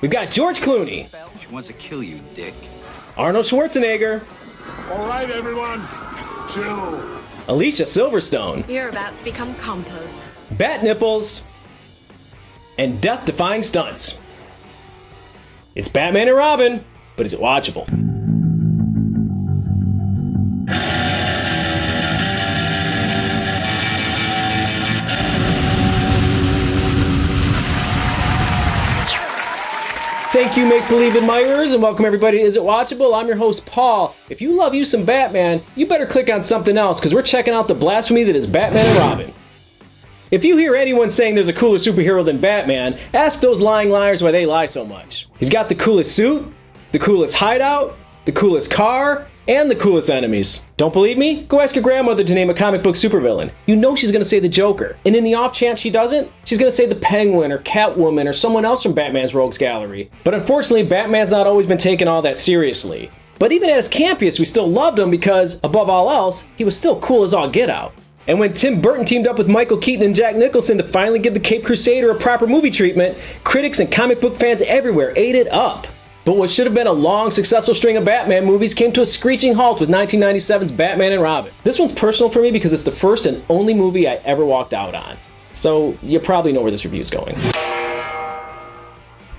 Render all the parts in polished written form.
We've got George Clooney. She wants to kill you, dick. Arnold Schwarzenegger. All right, everyone, chill. Alicia Silverstone. You're about to become compost. Bat nipples. And death-defying stunts. It's Batman and Robin, but is it watchable? Thank you, make-believe admirers, and welcome everybody to Is It Watchable? I'm your host, Paul. If you love you some Batman, you better click on something else, because we're checking out the blasphemy that is Batman and Robin. If you hear anyone saying there's a cooler superhero than Batman, ask those lying liars why they lie so much. He's got the coolest suit, the coolest hideout, the coolest car, and the coolest enemies. Don't believe me? Go ask your grandmother to name a comic book supervillain. You know she's gonna say the Joker. And in the off chance she doesn't, she's gonna say the Penguin or Catwoman or someone else from Batman's Rogues Gallery. But unfortunately, Batman's not always been taken all that seriously. But even at his campiest, we still loved him because, above all else, he was still cool as all get out. And when Tim Burton teamed up with Michael Keaton and Jack Nicholson to finally give the Caped Crusader a proper movie treatment, critics and comic book fans everywhere ate it up. But what should have been a long, successful string of Batman movies came to a screeching halt with 1997's Batman and Robin. This one's personal for me because it's the first and only movie I ever walked out on. So you probably know where this review's going.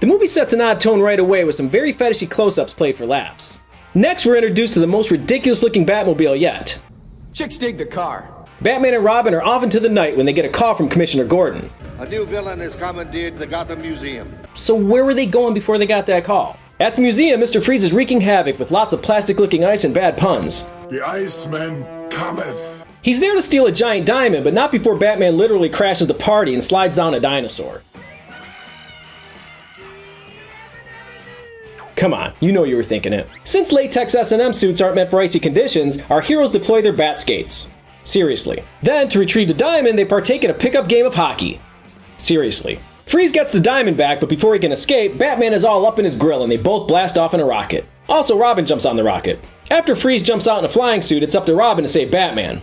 The movie sets an odd tone right away with some very fetishy close-ups played for laughs. Next, we're introduced to the most ridiculous-looking Batmobile yet. Chicks dig the car. Batman and Robin are off into the night when they get a call from Commissioner Gordon. A new villain has commandeered the Gotham Museum. So where were they going before they got that call? At the museum, Mr. Freeze is wreaking havoc with lots of plastic-looking ice and bad puns. The Iceman cometh. He's there to steal a giant diamond, but not before Batman literally crashes the party and slides down a dinosaur. Come on, you know you were thinking it. Since latex S&M suits aren't meant for icy conditions, our heroes deploy their bat skates. Seriously. Then, to retrieve the diamond, they partake in a pickup game of hockey. Seriously. Freeze gets the diamond back, but before he can escape, Batman is all up in his grill and they both blast off in a rocket. Also, Robin jumps on the rocket. After Freeze jumps out in a flying suit, it's up to Robin to save Batman.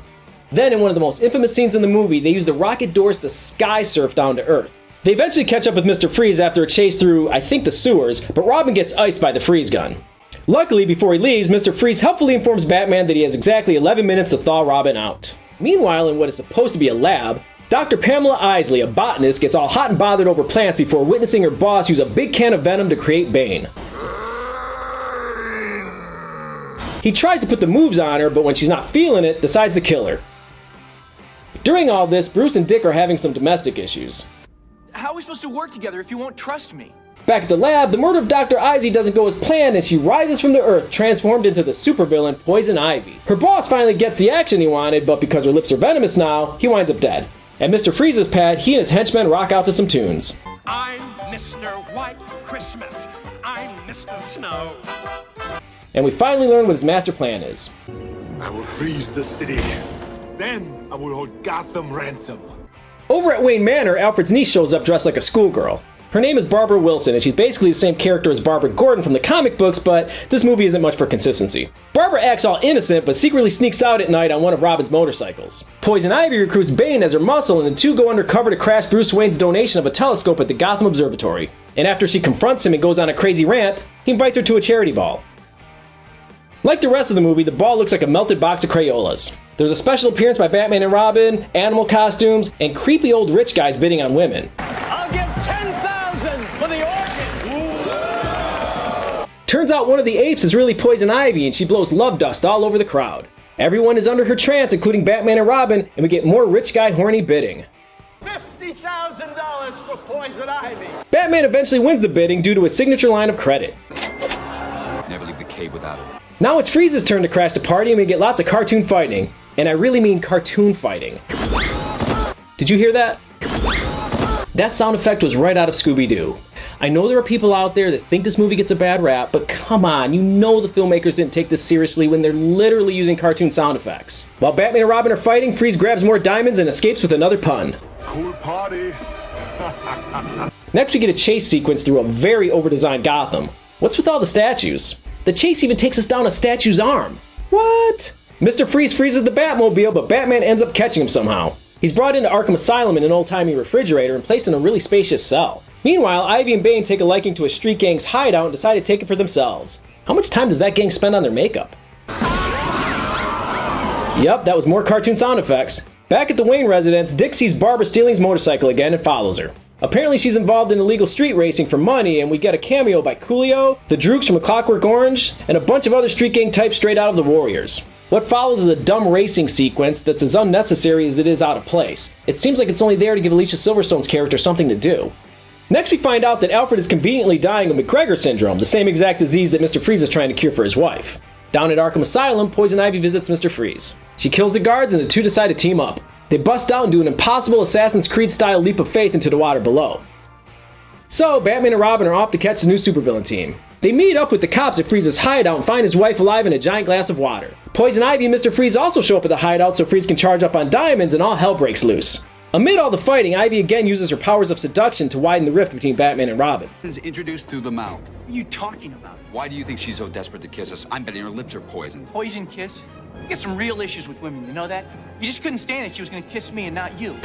Then, in one of the most infamous scenes in the movie, they use the rocket doors to sky surf down to Earth. They eventually catch up with Mr. Freeze after a chase through, I think, the sewers, but Robin gets iced by the freeze gun. Luckily, before he leaves, Mr. Freeze helpfully informs Batman that he has exactly 11 minutes to thaw Robin out. Meanwhile, in what is supposed to be a lab, Dr. Pamela Isley, a botanist, gets all hot and bothered over plants before witnessing her boss use a big can of venom to create Bane. He tries to put the moves on her, but when she's not feeling it, decides to kill her. During all this, Bruce and Dick are having some domestic issues. How are we supposed to work together if you won't trust me? Back at the lab, the murder of Dr. Isley doesn't go as planned and she rises from the earth, transformed into the supervillain Poison Ivy. Her boss finally gets the action he wanted, but because her lips are venomous now, he winds up dead. At Mr. Freeze's pad, he and his henchmen rock out to some tunes. I'm Mr. White Christmas. I'm Mr. Snow. And we finally learn what his master plan is. I will freeze the city. Then I will hold Gotham ransom. Over at Wayne Manor, Alfred's niece shows up dressed like a schoolgirl. Her name is Barbara Wilson, and she's basically the same character as Barbara Gordon from the comic books, but this movie isn't much for consistency. Barbara acts all innocent, but secretly sneaks out at night on one of Robin's motorcycles. Poison Ivy recruits Bane as her muscle, and the two go undercover to crash Bruce Wayne's donation of a telescope at the Gotham Observatory. And after she confronts him and goes on a crazy rant, he invites her to a charity ball. Like the rest of the movie, the ball looks like a melted box of Crayolas. There's a special appearance by Batman and Robin, animal costumes, and creepy old rich guys bidding on women. I'll give 10,000 for the orchid! Turns out one of the apes is really Poison Ivy, and she blows love dust all over the crowd. Everyone is under her trance, including Batman and Robin, and we get more rich guy horny bidding. $50,000 for Poison Ivy! Batman eventually wins the bidding due to his signature line of credit. Never leave the cave without it. Now it's Freeze's turn to crash the party, and we get lots of cartoon fighting. And I really mean cartoon fighting. Did you hear that? That sound effect was right out of Scooby-Doo. I know there are people out there that think this movie gets a bad rap, but come on, you know the filmmakers didn't take this seriously when they're literally using cartoon sound effects. While Batman and Robin are fighting, Freeze grabs more diamonds and escapes with another pun. Cool party. Next we get a chase sequence through a very over-designed Gotham. What's with all the statues? The chase even takes us down a statue's arm. What? Mr. Freeze freezes the Batmobile, but Batman ends up catching him somehow. He's brought into Arkham Asylum in an old-timey refrigerator and placed in a really spacious cell. Meanwhile, Ivy and Bane take a liking to a street gang's hideout and decide to take it for themselves. How much time does that gang spend on their makeup? Yep, that was more cartoon sound effects. Back at the Wayne residence, Dick sees Barbara stealing his motorcycle again and follows her. Apparently she's involved in illegal street racing for money, and we get a cameo by Coolio, the Drooks from A Clockwork Orange, and a bunch of other street gang types straight out of The Warriors. What follows is a dumb racing sequence that's as unnecessary as it is out of place. It seems like it's only there to give Alicia Silverstone's character something to do. Next we find out that Alfred is conveniently dying of McGregor syndrome, the same exact disease that Mr. Freeze is trying to cure for his wife. Down at Arkham Asylum, Poison Ivy visits Mr. Freeze. She kills the guards and the two decide to team up. They bust out and do an impossible Assassin's Creed-style leap of faith into the water below. So, Batman and Robin are off to catch the new supervillain team. They meet up with the cops at Freeze's hideout and find his wife alive in a giant glass of water. Poison Ivy and Mr. Freeze also show up at the hideout so Freeze can charge up on diamonds and all hell breaks loose. Amid all the fighting, Ivy again uses her powers of seduction to widen the rift between Batman and Robin. Introduced through the mouth. What are you talking about? Why do you think she's so desperate to kiss us? I'm betting her lips are poisoned. Poison kiss? You got some real issues with women, you know that? You just couldn't stand it she was gonna kiss me and not you.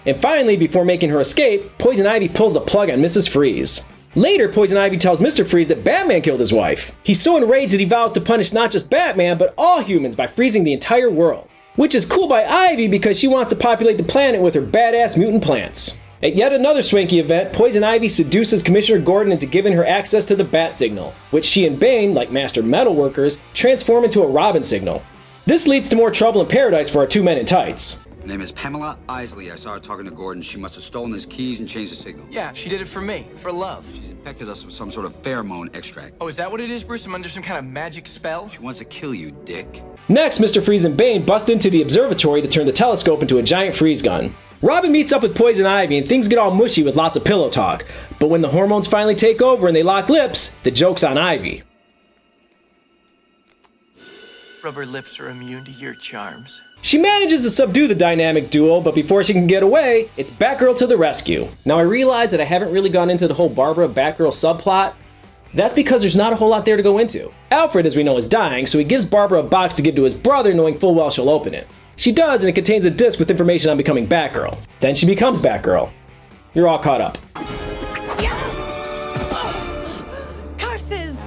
And finally, before making her escape, Poison Ivy pulls the plug on Mrs. Freeze. Later, Poison Ivy tells Mr. Freeze that Batman killed his wife. He's so enraged that he vows to punish not just Batman, but all humans by freezing the entire world. Which is cool by Ivy because she wants to populate the planet with her badass mutant plants. At yet another swanky event, Poison Ivy seduces Commissioner Gordon into giving her access to the Bat Signal, which she and Bane, like master metalworkers, transform into a Robin signal. This leads to more trouble in paradise for our two men in tights. Her name is Pamela Isley. I saw her talking to Gordon. She must have stolen his keys and changed the signal. Yeah, she did it for me, for love. She's infected us with some sort of pheromone extract. Oh, is that what it is, Bruce? I'm under some kind of magic spell? She wants to kill you, Dick. Next, Mr. Freeze and Bane bust into the observatory to turn the telescope into a giant freeze gun. Robin meets up with Poison Ivy and things get all mushy with lots of pillow talk. But when the hormones finally take over and they lock lips, the joke's on Ivy. Rubber lips are immune to your charms. She manages to subdue the dynamic duo, but before she can get away, it's Batgirl to the rescue. Now I realize that I haven't really gone into the whole Barbara Batgirl subplot. That's because there's not a whole lot there to go into. Alfred, as we know, is dying, so he gives Barbara a box to give to his brother, knowing full well she'll open it. She does, and it contains a disc with information on becoming Batgirl. Then she becomes Batgirl. You're all caught up. Curses!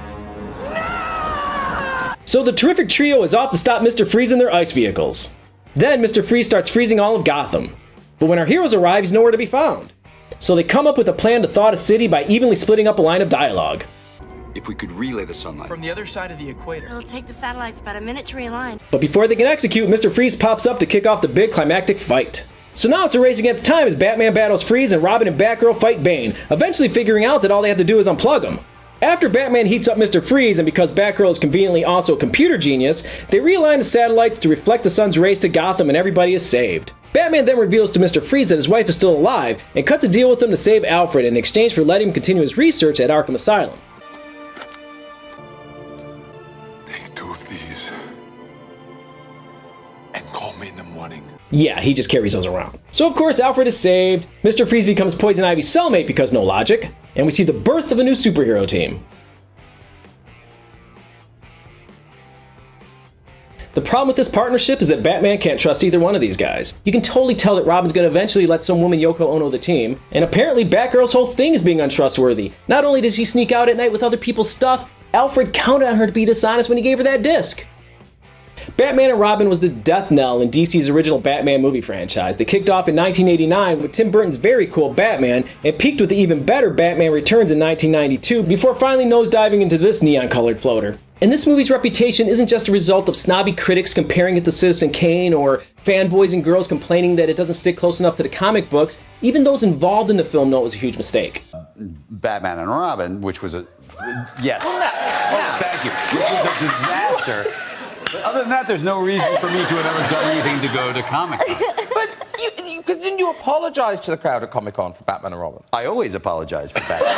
So the terrific trio is off to stop Mr. Freeze in their ice vehicles. Then Mr. Freeze starts freezing all of Gotham. But when our heroes arrive, he's nowhere to be found. So they come up with a plan to thaw the city by evenly splitting up a line of dialogue. If we could relay the sunlight. From the other side of the equator. It'll take the satellites about a minute to realign. But before they can execute, Mr. Freeze pops up to kick off the big climactic fight. So now it's a race against time as Batman battles Freeze and Robin and Batgirl fight Bane, eventually figuring out that all they have to do is unplug him. After Batman heats up Mr. Freeze, and because Batgirl is conveniently also a computer genius, they realign the satellites to reflect the sun's rays to Gotham and everybody is saved. Batman then reveals to Mr. Freeze that his wife is still alive and cuts a deal with him to save Alfred in exchange for letting him continue his research at Arkham Asylum. Take 2 of these and call me in the morning. Yeah, he just carries those around. So of course Alfred is saved, Mr. Freeze becomes Poison Ivy's cellmate because no logic, and we see the birth of a new superhero team. The problem with this partnership is that Batman can't trust either one of these guys. You can totally tell that Robin's gonna eventually let some woman Yoko Ono the team, and apparently Batgirl's whole thing is being untrustworthy. Not only does she sneak out at night with other people's stuff, Alfred counted on her to be dishonest when he gave her that disc. Batman and Robin was the death knell in DC's original Batman movie franchise that kicked off in 1989 with Tim Burton's very cool Batman and peaked with the even better Batman Returns in 1992 before finally nosediving into this neon-colored floater. And this movie's reputation isn't just a result of snobby critics comparing it to Citizen Kane or fanboys and girls complaining that it doesn't stick close enough to the comic books. Even those involved in the film know it was a huge mistake. Batman and Robin, which was a... Yes. Oh, thank you. This is a disaster. But other than that, there's no reason for me to have ever done anything to go to Comic-Con. But didn't you apologize to the crowd at Comic-Con for Batman and Robin? I always apologize for Batman.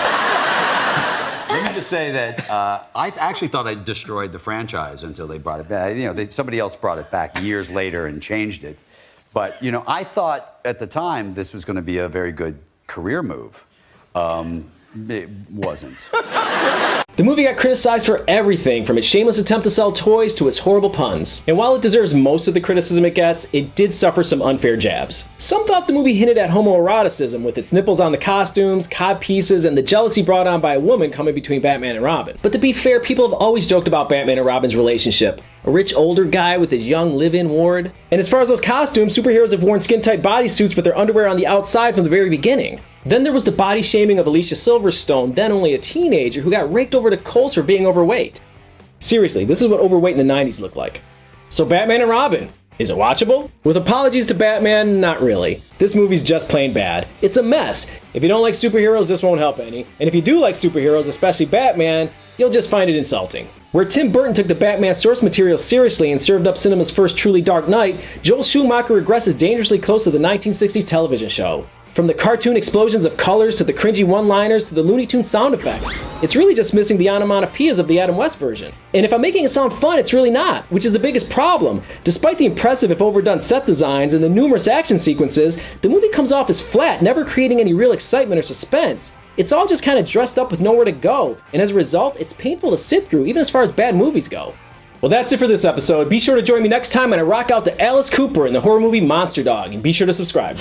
Let me just say that I actually thought I destroyed the franchise until they brought it back. You know, somebody else brought it back years later and changed it. But, you know, I thought at the time this was going to be a very good career move. It wasn't. The movie got criticized for everything from its shameless attempt to sell toys to its horrible puns. And while it deserves most of the criticism it gets, it did suffer some unfair jabs. Some thought the movie hinted at homoeroticism with its nipples on the costumes, cod pieces, and the jealousy brought on by a woman coming between Batman and Robin. But to be fair, people have always joked about Batman and Robin's relationship. A rich older guy with his young live-in ward. And as far as those costumes, superheroes have worn skin-tight bodysuits with their underwear on the outside from the very beginning. Then there was the body shaming of Alicia Silverstone, then only a teenager, who got raked over the coals for being overweight. Seriously, this is what overweight in the 90s looked like. So Batman and Robin, is it watchable? With apologies to Batman, not really. This movie's just plain bad. It's a mess. If you don't like superheroes, this won't help any. And if you do like superheroes, especially Batman, you'll just find it insulting. Where Tim Burton took the Batman source material seriously and served up cinema's first truly dark knight, Joel Shumacher regresses dangerously close to the 1960s television show. From the cartoon explosions of colors to the cringy one-liners to the Looney Tunes sound effects. It's really just missing the onomatopoeias of the Adam West version. And if I'm making it sound fun, it's really not, which is the biggest problem. Despite the impressive if overdone set designs and the numerous action sequences, the movie comes off as flat, never creating any real excitement or suspense. It's all just kind of dressed up with nowhere to go, and as a result, it's painful to sit through, even as far as bad movies go. Well, that's it for this episode. Be sure to join me next time when I rock out to Alice Cooper in the horror movie Monster Dog, and be sure to subscribe.